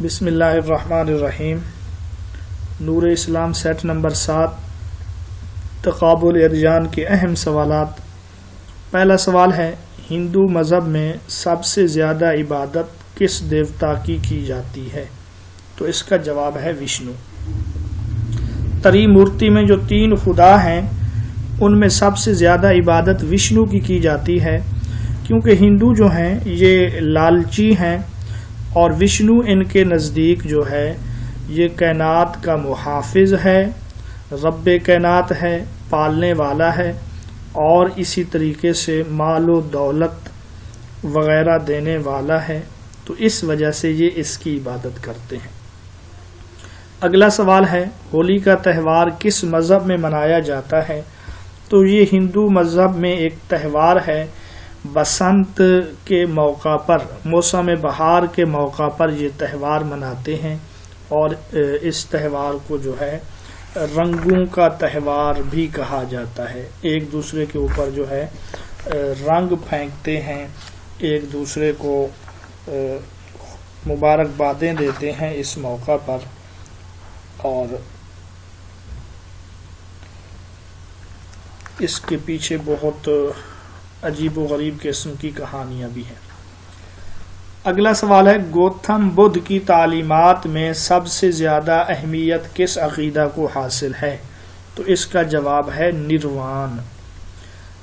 بسم اللہ الرحمن الرحیم۔ نور اسلام سیٹ نمبر 7، تقابل ادیان کے اہم سوالات۔ پہلا سوال ہے، ہندو مذہب میں سب سے زیادہ عبادت کس دیوتا کی جاتی ہے؟ تو اس کا جواب ہے وشنو۔ تری مورتی میں جو 3 خدا ہیں ان میں سب سے زیادہ عبادت وشنو کی جاتی ہے، کیونکہ ہندو جو ہیں یہ لالچی ہیں اور وشنو ان کے نزدیک جو ہے یہ کائنات کا محافظ ہے، رب کائنات ہے، پالنے والا ہے، اور اسی طریقے سے مال و دولت وغیرہ دینے والا ہے، تو اس وجہ سے یہ اس کی عبادت کرتے ہیں۔ اگلا سوال ہے، ہولی کا تہوار کس مذہب میں منایا جاتا ہے؟ تو یہ ہندو مذہب میں ایک تہوار ہے۔ بسنت کے موقع پر، موسم بہار کے موقع پر یہ تہوار مناتے ہیں، اور اس تہوار کو جو ہے رنگوں کا تہوار بھی کہا جاتا ہے۔ ایک دوسرے کے اوپر جو ہے رنگ پھینکتے ہیں، ایک دوسرے کو مبارکبادیں دیتے ہیں اس موقع پر، اور اس کے پیچھے بہت عجیب و غریب قسم کی کہانیاں بھی ہیں۔ اگلا سوال ہے، گوتم بدھ کی تعلیمات میں سب سے زیادہ اہمیت کس عقیدہ کو حاصل ہے؟ تو اس کا جواب ہے نروان۔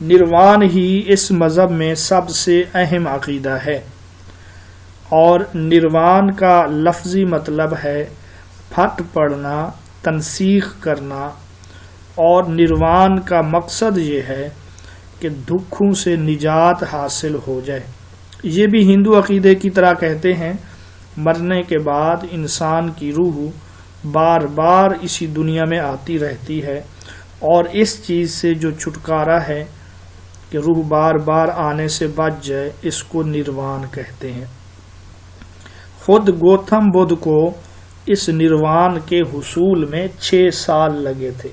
نروان ہی اس مذہب میں سب سے اہم عقیدہ ہے، اور نروان کا لفظی مطلب ہے پھٹ پڑنا، تنسیخ کرنا، اور نروان کا مقصد یہ ہے کہ دکھوں سے نجات حاصل ہو جائے۔ یہ بھی ہندو عقیدے کی طرح کہتے ہیں مرنے کے بعد انسان کی روح بار بار اسی دنیا میں آتی رہتی ہے، اور اس چیز سے جو چھٹکارا ہے کہ روح بار بار آنے سے بچ جائے، اس کو نروان کہتے ہیں۔ خود گوتم بدھ کو اس نروان کے حصول میں 6 سال لگے تھے۔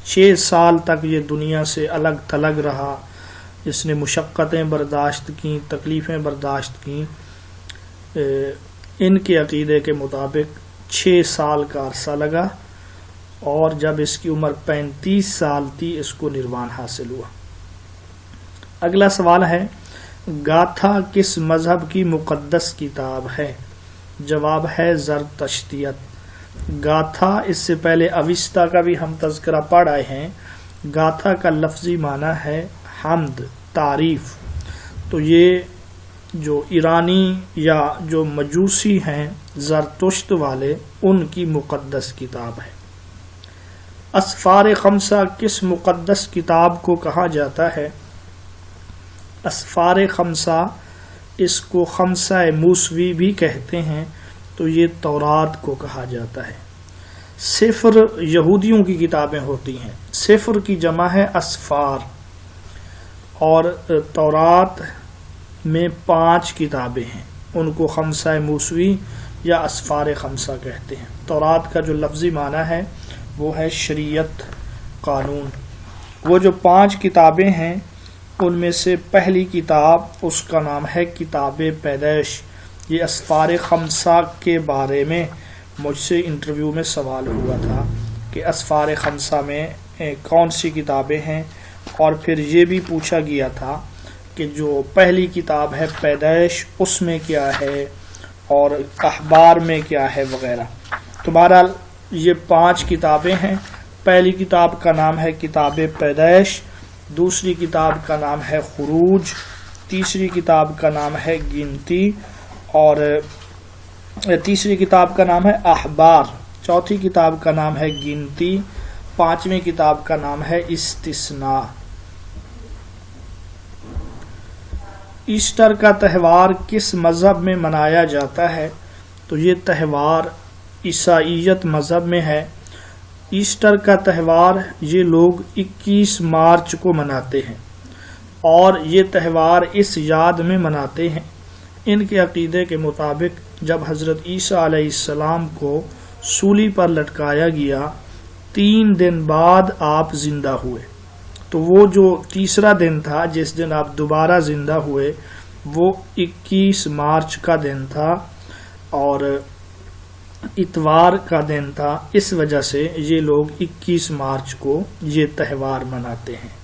6 سال تک یہ دنیا سے الگ تھلگ رہا، اس نے مشقتیں برداشت کیں، تکلیفیں برداشت کیں۔ ان کے عقیدے کے مطابق 6 سال کا عرصہ لگا، اور جب اس کی عمر 35 سال تھی اس کو نروان حاصل ہوا۔ اگلا سوال ہے، گاتھا کس مذہب کی مقدس کتاب ہے؟ جواب ہے زرتشتیت۔ گاتھا، اس سے پہلے اوستا کا بھی ہم تذکرہ پڑھ آئے ہیں۔ گاتھا کا لفظی معنی ہے حمد، تعریف۔ تو یہ جو ایرانی یا جو مجوسی ہیں زرتشت والے، ان کی مقدس کتاب ہے۔ اسفار خمسہ کس مقدس کتاب کو کہا جاتا ہے؟ اسفار خمسہ، اس کو خمسہ موسوی بھی کہتے ہیں، تو یہ تورات کو کہا جاتا ہے۔ سفر یہودیوں کی کتابیں ہوتی ہیں، سفر کی جمع ہے اسفار، اور تورات میں 5 کتابیں ہیں، ان کو خمسہ موسوی یا اسفار خمسہ کہتے ہیں۔ تورات کا جو لفظی معنی ہے وہ ہے شریعت، قانون۔ وہ جو 5 کتابیں ہیں ان میں سے پہلی کتاب، اس کا نام ہے کتاب پیدائش۔ یہ اسفار خمسہ کے بارے میں مجھ سے انٹرویو میں سوال ہوا تھا کہ اسفار خمسہ میں کون سی کتابیں ہیں، اور پھر یہ بھی پوچھا گیا تھا کہ جو پہلی کتاب ہے پیدائش، اس میں کیا ہے، اور اخبار میں کیا ہے وغیرہ۔ تو بہرحال یہ 5 کتابیں ہیں۔ پہلی کتاب کا نام ہے کتاب پیدائش، دوسری کتاب کا نام ہے خروج، تیسری کتاب کا نام ہے گنتی، اور تیسری کتاب کا نام ہے اخبار، چوتھی کتاب کا نام ہے گنتی، 5ویں کتاب کا نام ہے استثناء۔ ایسٹر کا تہوار کس مذہب میں منایا جاتا ہے؟ تو یہ تہوار عیسائیت مذہب میں ہے۔ ایسٹر کا تہوار یہ لوگ 21 مارچ کو مناتے ہیں، اور یہ تہوار اس یاد میں مناتے ہیں، ان کے عقیدے کے مطابق جب حضرت عیسیٰ علیہ السلام کو سولی پر لٹکایا گیا، 3 دن بعد آپ زندہ ہوئے، تو وہ جو تیسرا دن تھا جس دن آپ دوبارہ زندہ ہوئے، وہ 21 مارچ کا دن تھا، اور اتوار کا دن تھا، اس وجہ سے یہ لوگ 21 مارچ کو یہ تہوار مناتے ہیں۔